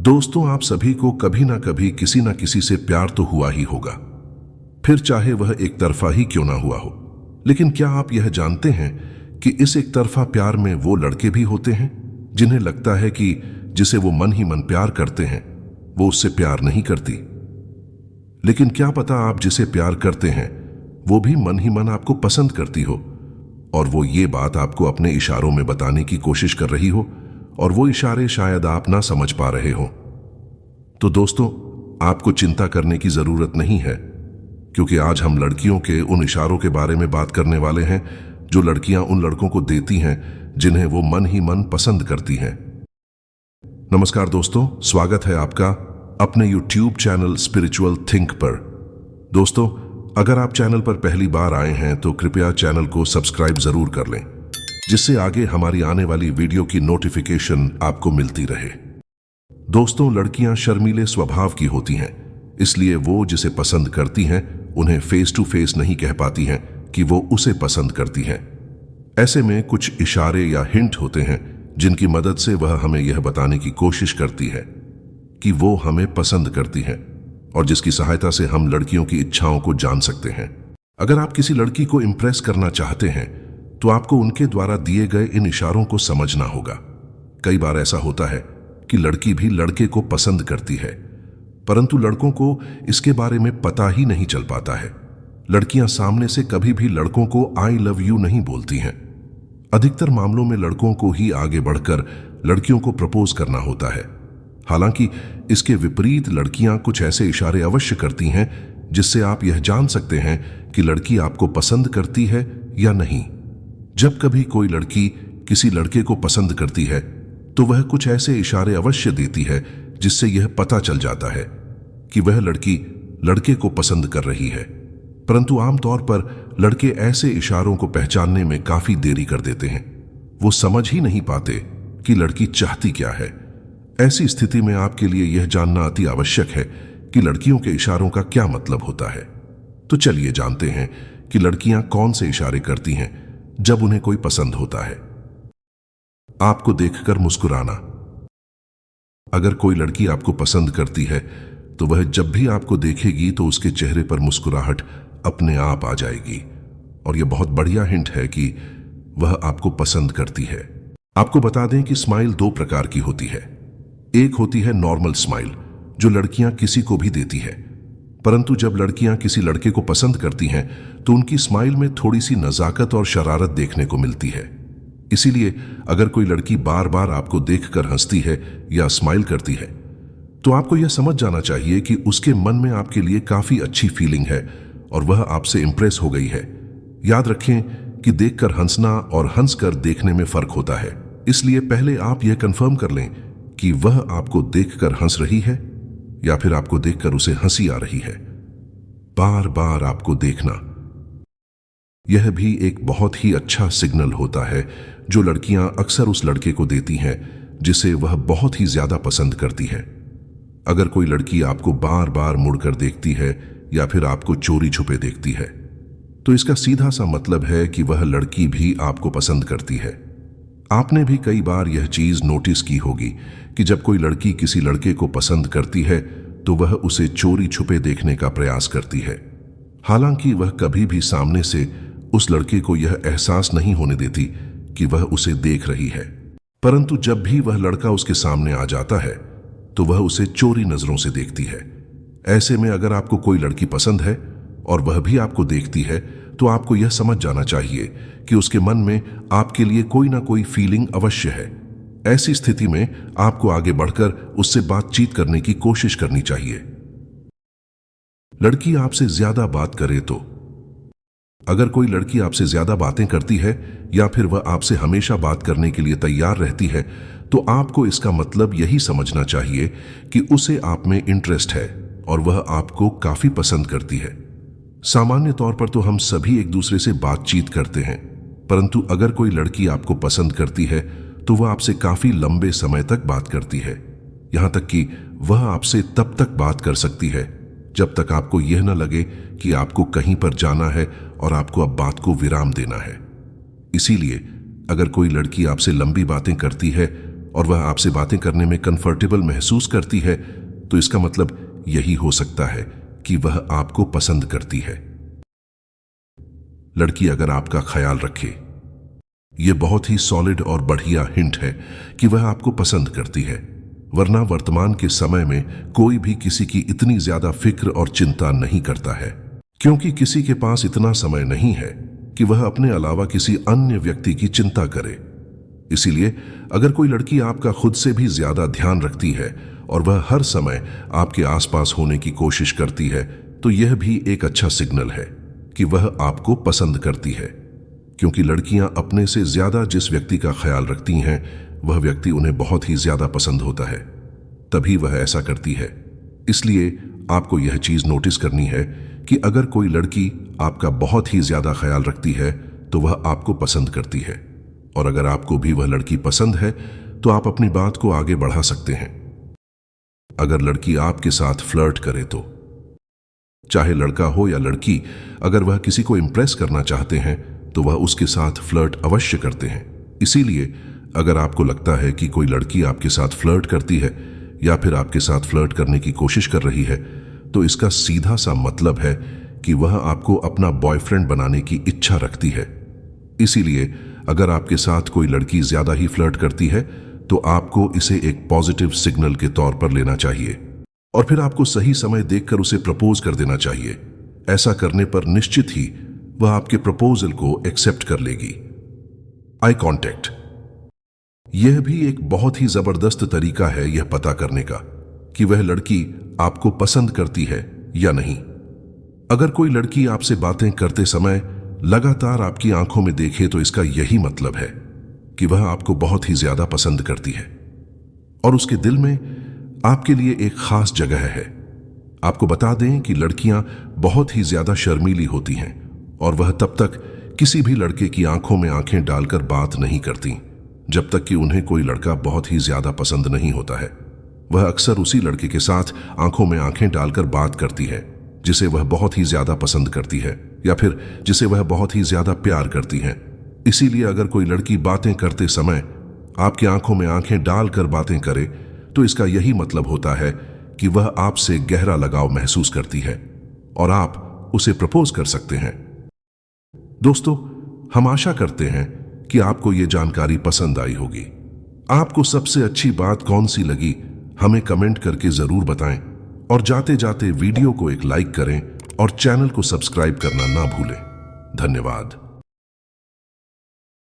दोस्तों, आप सभी को कभी ना कभी किसी ना किसी से प्यार तो हुआ ही होगा, फिर चाहे वह एक तरफा ही क्यों ना हुआ हो। लेकिन क्या आप यह जानते हैं कि इस एक तरफा प्यार में वो लड़के भी होते हैं जिन्हें लगता है कि जिसे वो मन ही मन प्यार करते हैं वो उससे प्यार नहीं करती। लेकिन क्या पता आप जिसे प्यार करते हैं वो भी मन ही मन आपको पसंद करती हो और वो ये बात आपको अपने इशारों में बताने की कोशिश कर रही हो और वो इशारे शायद आप ना समझ पा रहे हो। तो दोस्तों, आपको चिंता करने की जरूरत नहीं है, क्योंकि आज हम लड़कियों के उन इशारों के बारे में बात करने वाले हैं जो लड़कियां उन लड़कों को देती हैं जिन्हें वो मन ही मन पसंद करती हैं। नमस्कार दोस्तों, स्वागत है आपका अपने YouTube चैनल स्पिरिचुअल थिंक पर। दोस्तों, अगर आप चैनल पर पहली बार आए हैं तो कृपया चैनल को सब्सक्राइब जरूर कर लें, जिससे आगे हमारी आने वाली वीडियो की नोटिफिकेशन आपको मिलती रहे। दोस्तों, लड़कियां शर्मीले स्वभाव की होती हैं, इसलिए वो जिसे पसंद करती हैं उन्हें फेस टू फेस नहीं कह पाती हैं कि वो उसे पसंद करती हैं। ऐसे में कुछ इशारे या हिंट होते हैं जिनकी मदद से वह हमें यह बताने की कोशिश करती है कि वो हमें पसंद करती हैं और जिसकी सहायता से हम लड़कियों की इच्छाओं को जान सकते हैं। अगर आप किसी लड़की को इंप्रेस करना चाहते हैं तो आपको उनके द्वारा दिए गए इन इशारों को समझना होगा। कई बार ऐसा होता है कि लड़की भी लड़के को पसंद करती है, परंतु लड़कों को इसके बारे में पता ही नहीं चल पाता है। लड़कियां सामने से कभी भी लड़कों को आई लव यू नहीं बोलती हैं। अधिकतर मामलों में लड़कों को ही आगे बढ़कर लड़कियों को प्रपोज करना होता है। हालांकि इसके विपरीत लड़कियां कुछ ऐसे इशारे अवश्य करती हैं जिससे आप यह जान सकते हैं कि लड़की आपको पसंद करती है या नहीं। जब कभी कोई लड़की किसी लड़के को पसंद करती है तो वह कुछ ऐसे इशारे अवश्य देती है जिससे यह पता चल जाता है कि वह लड़की लड़के को पसंद कर रही है। परंतु आमतौर पर लड़के ऐसे इशारों को पहचानने में काफी देरी कर देते हैं। वो समझ ही नहीं पाते कि लड़की चाहती क्या है। ऐसी स्थिति में आपके लिए यह जानना अति आवश्यक है कि लड़कियों के इशारों का क्या मतलब होता है। तो चलिए जानते हैं कि लड़कियां कौन से इशारे करती हैं जब उन्हें कोई पसंद होता है। आपको देखकर मुस्कुराना। अगर कोई लड़की आपको पसंद करती है तो वह जब भी आपको देखेगी तो उसके चेहरे पर मुस्कुराहट अपने आप आ जाएगी और यह बहुत बढ़िया हिंट है कि वह आपको पसंद करती है। आपको बता दें कि स्माइल दो प्रकार की होती है। एक होती है नॉर्मल स्माइल, जो लड़कियां किसी को भी देती है, परंतु जब लड़कियां किसी लड़के को पसंद करती हैं तो उनकी स्माइल में थोड़ी सी नजाकत और शरारत देखने को मिलती है। इसीलिए अगर कोई लड़की बार बार आपको देखकर हंसती है या स्माइल करती है तो आपको यह समझ जाना चाहिए कि उसके मन में आपके लिए काफी अच्छी फीलिंग है और वह आपसे इंप्रेस हो गई है। याद रखें कि देखकर हंसना और हंसकर देखने में फर्क होता है, इसलिए पहले आप यह कंफर्म कर लें कि वह आपको देखकर हंस रही है या फिर आपको देखकर उसे हंसी आ रही है। बार बार आपको देखना, यह भी एक बहुत ही अच्छा सिग्नल होता है जो लड़कियां अक्सर उस लड़के को देती हैं जिसे वह बहुत ही ज्यादा पसंद करती है। अगर कोई लड़की आपको बार बार मुड़कर देखती है या फिर आपको चोरी छुपे देखती है तो इसका सीधा सा मतलब है कि वह लड़की भी आपको पसंद करती है। आपने भी कई बार यह चीज नोटिस की होगी कि जब कोई लड़की किसी लड़के को पसंद करती है तो वह उसे चोरी छुपे देखने का प्रयास करती है। हालांकि वह कभी भी सामने से उस लड़के को यह एहसास नहीं होने देती कि वह उसे देख रही है, परंतु जब भी वह लड़का उसके सामने आ जाता है तो वह उसे चोरी नजरों से देखती है। ऐसे में अगर आपको कोई लड़की पसंद है और वह भी आपको देखती है तो आपको यह समझ जाना चाहिए कि उसके मन में आपके लिए कोई ना कोई फीलिंग अवश्य है। ऐसी स्थिति में आपको आगे बढ़कर उससे बातचीत करने की कोशिश करनी चाहिए। लड़की आपसे ज्यादा बात करे तो, अगर कोई लड़की आपसे ज्यादा बातें करती है या फिर वह आपसे हमेशा बात करने के लिए तैयार रहती है तो आपको इसका मतलब यही समझना चाहिए कि उसे आप में इंटरेस्ट है और वह आपको काफी पसंद करती है। सामान्य तौर पर तो हम सभी एक दूसरे से बातचीत करते हैं, परंतु अगर कोई लड़की आपको पसंद करती है तो वह आपसे काफी लंबे समय तक बात करती है। यहां तक कि वह आपसे तब तक बात कर सकती है जब तक आपको यह न लगे कि आपको कहीं पर जाना है और आपको अब बात को विराम देना है। इसीलिए अगर कोई लड़की आपसे लंबी बातें करती है और वह आपसे बातें करने में कंफर्टेबल महसूस करती है, तो इसका मतलब यही हो सकता है कि वह आपको पसंद करती है। लड़की अगर आपका ख्याल रखे, यह बहुत ही सॉलिड और बढ़िया हिंट है कि वह आपको पसंद करती है, वरना वर्तमान के समय में कोई भी किसी की इतनी ज्यादा फिक्र और चिंता नहीं करता है, क्योंकि किसी के पास इतना समय नहीं है कि वह अपने अलावा किसी अन्य व्यक्ति की चिंता करे। इसीलिए अगर कोई लड़की आपका खुद से भी ज्यादा ध्यान रखती है और वह हर समय आपके आसपास होने की कोशिश करती है, तो यह भी एक अच्छा सिग्नल है कि वह आपको पसंद करती है, क्योंकि लड़कियां अपने से ज्यादा जिस व्यक्ति का ख्याल रखती हैं, वह व्यक्ति उन्हें बहुत ही ज्यादा पसंद होता है, तभी वह ऐसा करती है। इसलिए आपको यह चीज नोटिस करनी है कि अगर कोई लड़की आपका बहुत ही ज्यादा ख्याल रखती है तो वह आपको पसंद करती है, और अगर आपको भी वह लड़की पसंद है तो आप अपनी बात को आगे बढ़ा सकते हैं। अगर लड़की आपके साथ फ्लर्ट करे तो, चाहे लड़का हो या लड़की, अगर वह किसी को इंप्रेस करना चाहते हैं तो वह उसके साथ फ्लर्ट अवश्य करते हैं। इसीलिए अगर आपको लगता है कि कोई लड़की आपके साथ फ्लर्ट करती है या फिर आपके साथ फ्लर्ट करने की कोशिश कर रही है, तो इसका सीधा सा मतलब है कि वह आपको अपना बॉयफ्रेंड बनाने की इच्छा रखती है। इसीलिए अगर आपके साथ कोई लड़की ज्यादा ही फ्लर्ट करती है तो आपको इसे एक पॉजिटिव सिग्नल के तौर पर लेना चाहिए और फिर आपको सही समय देखकर उसे प्रपोज कर देना चाहिए। ऐसा करने पर निश्चित ही वह आपके प्रपोजल को एक्सेप्ट कर लेगी। आई कांटेक्ट, यह भी एक बहुत ही जबरदस्त तरीका है यह पता करने का कि वह लड़की आपको पसंद करती है या नहीं। अगर कोई लड़की आपसे बातें करते समय लगातार आपकी आंखों में देखे तो इसका यही मतलब है कि वह आपको बहुत ही ज्यादा पसंद करती है और उसके दिल में आपके लिए एक खास जगह है। आपको बता दें कि लड़कियां बहुत ही ज्यादा शर्मीली होती हैं और वह तब तक किसी भी लड़के की आंखों में आंखें डालकर बात नहीं करती जब तक कि उन्हें कोई लड़का बहुत ही ज्यादा पसंद नहीं होता है। वह अक्सर उसी लड़के के साथ आंखों में आंखें डालकर बात करती है जिसे वह बहुत ही ज्यादा पसंद करती है या फिर जिसे वह बहुत ही ज्यादा प्यार करती है। इसीलिए अगर कोई लड़की बातें करते समय आपकी आंखों में आंखें डालकर बातें करे तो इसका यही मतलब होता है कि वह आपसे गहरा लगाव महसूस करती है और आप उसे प्रपोज कर सकते हैं। दोस्तों, हम आशा करते हैं कि आपको यह जानकारी पसंद आई होगी। आपको सबसे अच्छी बात कौन सी लगी हमें कमेंट करके जरूर बताएं और जाते जाते वीडियो को एक लाइक करें और चैनल को सब्सक्राइब करना ना भूलें। धन्यवाद।